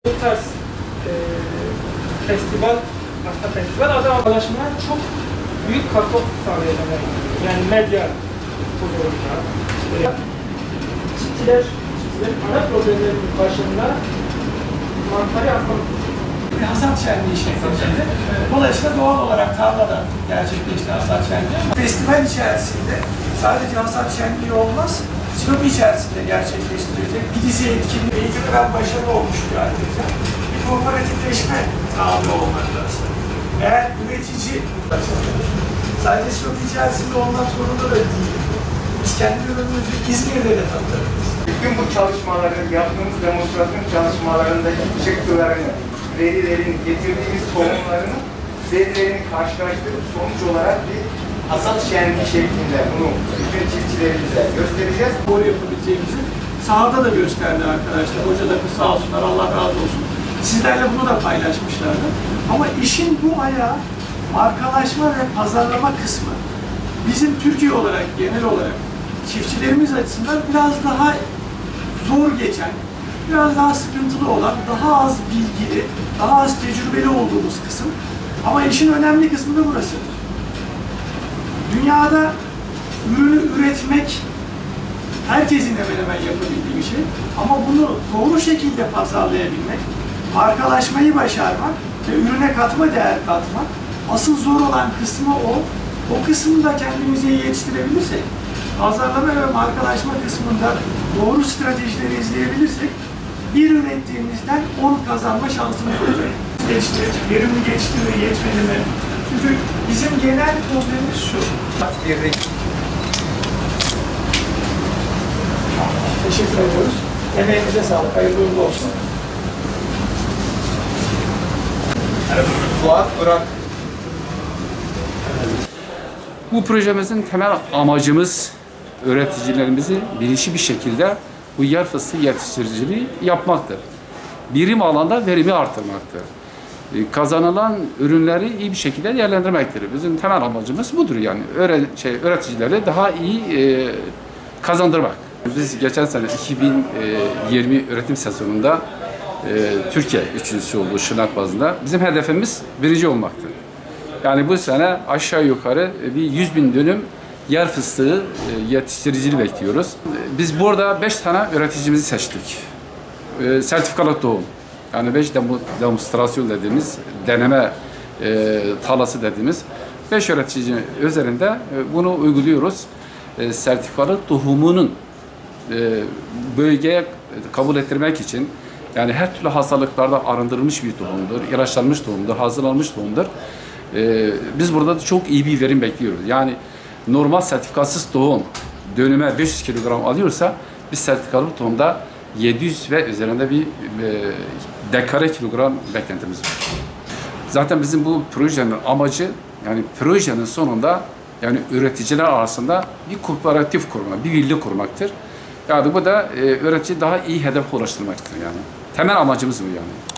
Bu tarz festival, aslında festival adı anlaşmaya çok büyük katkı sağlayacak. Yani medya huzurunda. Çiftçilerin ana problemlerinin başında mantarı hastalık. Bir hasat şenliği şeklinde. Dolayısıyla doğal olarak tarlada gerçekleşti hasat şenliği. Festival içerisinde sadece hasat şenliği olmaz, sınıf içerisinde gerçekleştirilecek. Bir dizi etkinliği, eğitimde ben başarılı olmuştu ayrıca. Bir kooperatifleşme sağlığı olmak lazım. Eğer üretici, sadece sınıf içerisinde olmak zorunda da değil. Biz kendi ürünümüzü İzmir'de de tanıtırız. Bütün bu çalışmaları, yaptığımız demonstrasyon çalışmalarındaki çıktılarını, verilerin, getirdiğimiz tohumlarını, verilerini karşılaştırıp sonuç olarak bir hasat şenliği şeklinde bunu bütün çiftçilerimize göstereceğiz. Doğru yapabileceğimizi sahada da gösterdi arkadaşlar. Hocalarımız sağ olsunlar, Allah razı olsun. Sizlerle bunu da paylaşmışlardı. Ama işin bu ayağı markalaşma ve pazarlama kısmı bizim Türkiye olarak, genel olarak çiftçilerimiz açısından biraz daha zor geçen, biraz daha sıkıntılı olan, daha az bilgili, daha az tecrübeli olduğumuz kısım. Ama işin önemli kısmı da burası. Dünyada ürünü üretmek herkesin hemen hemen yapabildiği bir şey. Ama bunu doğru şekilde pazarlayabilmek, markalaşmayı başarmak ve ürüne katma değer katmak, asıl zor olan kısmı o. O kısmını da kendimize yetiştirebilirsek, pazarlama ve markalaşma kısmında doğru stratejileri izleyebilirsek, bir ürettiğimizden 10 kazanma şansımız olacak. Geçti, verimli geçti mi, yetmedi mi? Çünkü bizim genel problemimiz şu. Teşekkür ediyoruz. Emeğinize sağlık, hayırlı uğurlu olsun. Fuat Burak. Bu projemizin temel amacımız üreticilerimizi bilinçli bir şekilde bu yer fıstığı yetiştiriciliği yapmaktır. Birim alanda verimi artırmaktır. Kazanılan ürünleri iyi bir şekilde değerlendirmektir. Bizim temel amacımız budur yani. Üreticileri daha iyi kazandırmak. Biz geçen sene 2020 üretim sezonunda Türkiye üçüncüsü oldu Şırnak bazında. Bizim hedefimiz birinci olmaktır. Yani bu sene aşağı yukarı bir 100.000 dönüm yer fıstığı yetiştiriciliği bekliyoruz. Biz burada 5 tane üreticimizi seçtik. Sertifikalı tohum. Yani 5 demonstrasyon dediğimiz, deneme tarlası dediğimiz 5 üretici üzerinde bunu uyguluyoruz. Sertifikalı tohumunun bölgeye kabul ettirmek için, yani her türlü hastalıklarda arındırılmış bir tohumdur, ilaçlanmış tohumdur, hazırlanmış tohumdur. Biz burada da çok iyi bir verim bekliyoruz. Yani normal sertifikatsız tohum dönüme 500 kilogram alıyorsa biz sertifikalı tohumda 700 ve üzerinde bir dekare kilogram beklentimiz var. Zaten bizim bu projenin amacı, yani projenin sonunda yani üreticiler arasında bir kooperatif kurmak, bir birlik kurmaktır. Yani bu da üretici daha iyi hedef ulaştırmaktır yani. Temel amacımız bu yani.